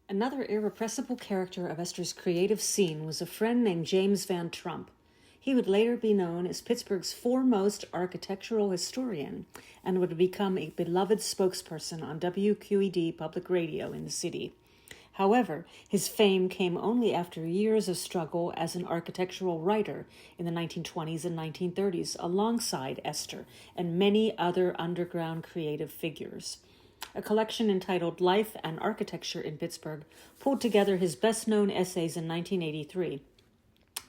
Another irrepressible character of Esther's creative scene was a friend named James Van Trump. He would later be known as Pittsburgh's foremost architectural historian and would become a beloved spokesperson on Wqed public radio in the city. However, his fame came only after years of struggle as an architectural writer in the 1920s and 1930s alongside Esther and many other underground creative figures. A collection entitled Life and Architecture in Pittsburgh pulled together his best-known essays in 1983.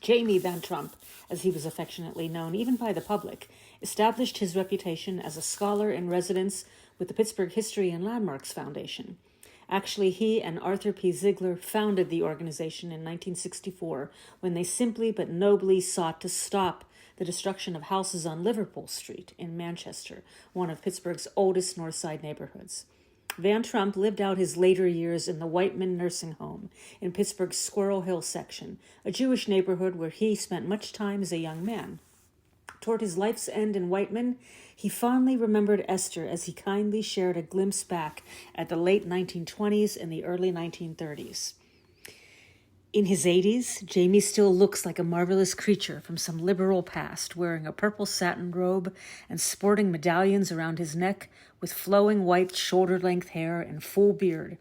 Jamie Van Trump, as he was affectionately known even by the public, established his reputation as a scholar in residence with the Pittsburgh History and Landmarks Foundation. Actually, he and Arthur P. Ziegler founded the organization in 1964 when they simply but nobly sought to stop the destruction of houses on Liverpool St in Manchester, one of Pittsburgh's oldest North Side neighborhoods. Van Trump lived out his later years in the Wightman nursing home in Pittsburgh's Squirrel Hill section, a Jewish neighborhood where he spent much time as a young man. Toward his life's end in Wightman, he fondly remembered Esther as he kindly shared a glimpse back at the late 1920s and the early 1930s. In his 80s, Jamie still looks like a marvelous creature from some liberal past, wearing a purple satin robe and sporting medallions around his neck with flowing white shoulder-length hair and full beard.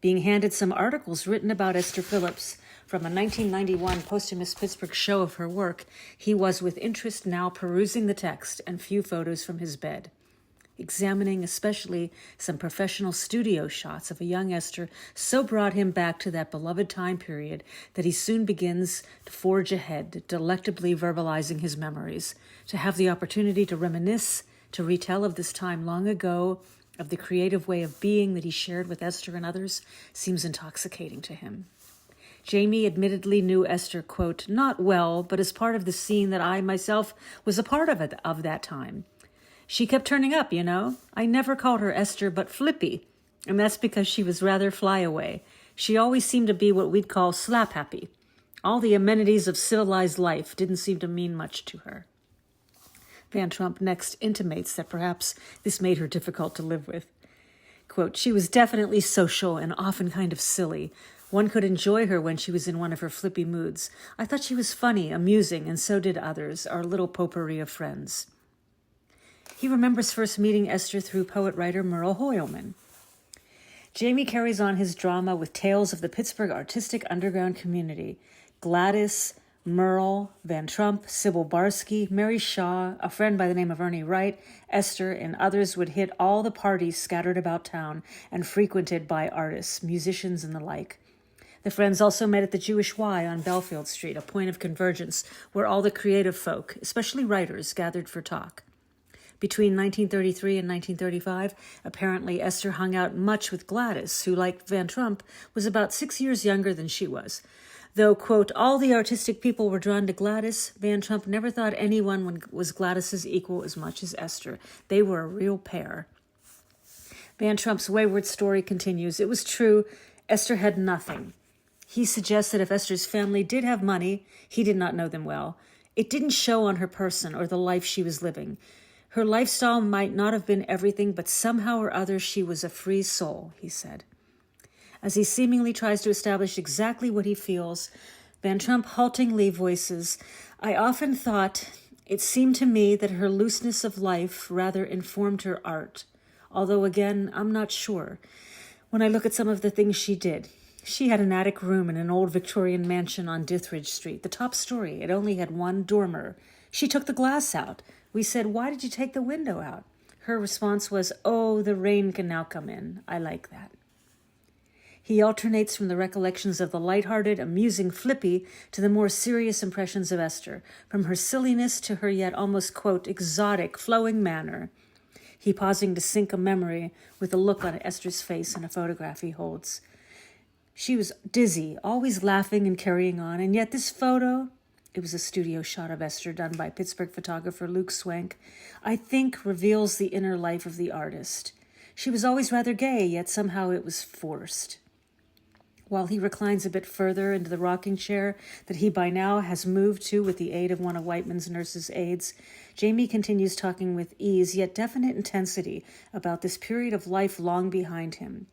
Being handed some articles written about Esther Phillips from a 1991 posthumous Pittsburgh show of her work, he was with interest now perusing the text and few photos from his bed. Examining especially some professional studio shots of a young Esther so brought him back to that beloved time period that he soon begins to forge ahead, delectably verbalizing his memories, to have the opportunity to reminisce, to retell of this time long ago, of the creative way of being that he shared with Esther and others, seems intoxicating to him. Jamie admittedly knew Esther, quote, not well, but as part of the scene that I myself was a part of that time. She kept turning up, you know. I never called her Esther, but Flippy, and that's because she was rather flyaway. She always seemed to be what we'd call slap-happy. All the amenities of civilized life didn't seem to mean much to her. Van Trump next intimates that perhaps this made her difficult to live with. Quote, she was definitely social and often kind of silly. One could enjoy her when she was in one of her flippy moods. I thought she was funny, amusing, and so did others, our little potpourri of friends. He remembers first meeting Esther through poet-writer Merle Hoyleman. Jamie carries on his drama with tales of the Pittsburgh artistic underground community. Gladys, Merle, Van Trump, Sybal Barsky, Mary Shaw, a friend by the name of Ernie Wright, Esther, and others would hit all the parties scattered about town and frequented by artists, musicians, and the like. The friends also met at the Jewish Y on Bellefield St, a point of convergence where all the creative folk, especially writers, gathered for talk. Between 1933 and 1935, apparently Esther hung out much with Gladys, who, like Van Trump, was about 6 years younger than she was. Though, quote, all the artistic people were drawn to Gladys, Van Trump never thought anyone was Gladys's equal as much as Esther. They were a real pair. Van Trump's wayward story continues. It was true, Esther had nothing. He suggests that if Esther's family did have money, he did not know them well. It didn't show on her person or the life she was living. Her lifestyle might not have been everything, but somehow or other she was a free soul, he said. As he seemingly tries to establish exactly what he feels, Van Trump haltingly voices, I often thought, it seemed to me that her looseness of life rather informed her art, although again, I'm not sure. When I look at some of the things she did, she had an attic room in an old Victorian mansion on Dithridge St, the top story. It only had one dormer. She took the glass out. We said, why did you take the window out? Her response was, oh, the rain can now come in. I like that. He alternates from the recollections of the lighthearted, amusing Flippy to the more serious impressions of Esther, from her silliness to her yet almost, quote, exotic, flowing manner. He pausing to sync a memory with a look on Esther's face in a photograph he holds. She was dizzy, always laughing and carrying on, and yet this photo, it was a studio shot of Esther done by Pittsburgh photographer Swank, I think reveals the inner life of the artist. She was always rather gay, yet somehow it was forced. While he reclines a bit further into the rocking chair that he by now has moved to with the aid of one of Wightman's nurse's aides, Jamie continues talking with ease, yet definite intensity, about this period of life long behind him.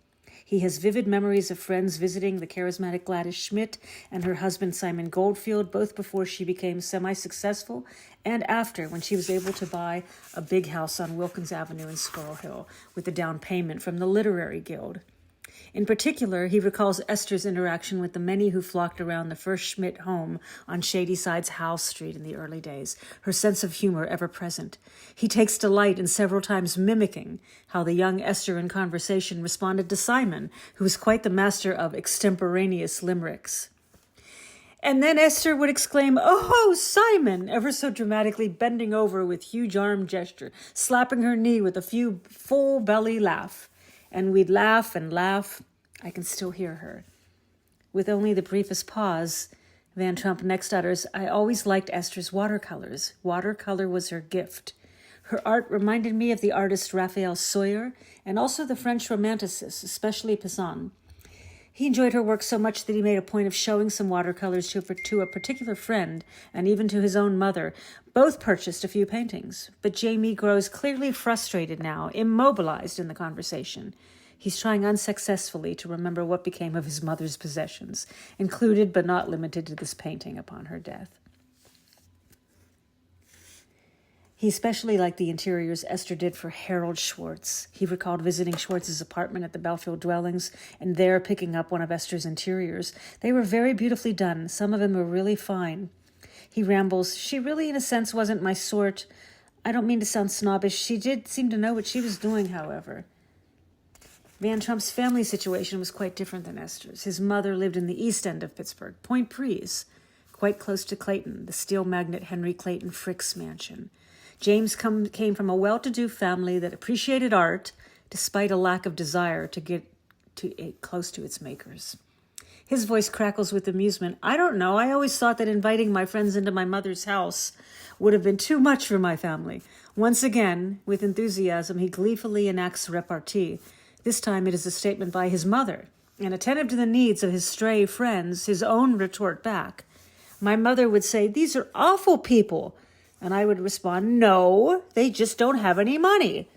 He has vivid memories of friends visiting the charismatic Gladys Schmitt and her husband Simon Goldfield, both before she became semi-successful and after, when she was able to buy a big house on Wilkins Avenue in Squirrel Hill with a down payment from the Literary Guild. In particular, he recalls Esther's interaction with the many who flocked around the first Schmitt home on Shadyside's Howe Street in the early days, her sense of humor ever present. He takes delight in several times mimicking how the young Esther in conversation responded to Simon, who was quite the master of extemporaneous limericks. And then Esther would exclaim, "Oh, Simon," ever so dramatically, bending over with huge arm gesture, slapping her knee with a full belly laugh. And we'd laugh and laugh. I can still hear her. With only the briefest pause, Van Trump next utters, "I always liked Esther's watercolors. Watercolor was her gift. Her art reminded me of the artist Raphael Soyer and also the French romanticists, especially Poussin. He enjoyed her work so much that he made a point of showing some watercolors to a particular friend and even to his own mother. Both purchased a few paintings, but Jamie grows clearly frustrated now, immobilized in the conversation. He's trying unsuccessfully to remember what became of his mother's possessions, included but not limited to this painting upon her death. He especially liked the interiors Esther did for Harold Schwartz. He recalled visiting Schwartz's apartment at the Bellefield Dwellings and there picking up one of Esther's interiors. They were very beautifully done. Some of them were really fine. He rambles, "She really, in a sense, wasn't my sort. I don't mean to sound snobbish. She did seem to know what she was doing, however." Van Trump's family situation was quite different than Esther's. His mother lived in the east end of Pittsburgh, Point Breeze, quite close to Clayton, the steel magnate Henry Clayton Frick's mansion. James came from a well-to-do family that appreciated art despite a lack of desire to get close to its makers. His voice crackles with amusement. "I don't know. I always thought that inviting my friends into my mother's house would have been too much for my family." Once again, with enthusiasm, he gleefully enacts repartee. This time it is a statement by his mother, and attentive to the needs of his stray friends, his own retort back. "My mother would say, 'These are awful people.' And I would respond, 'No, they just don't have any money.'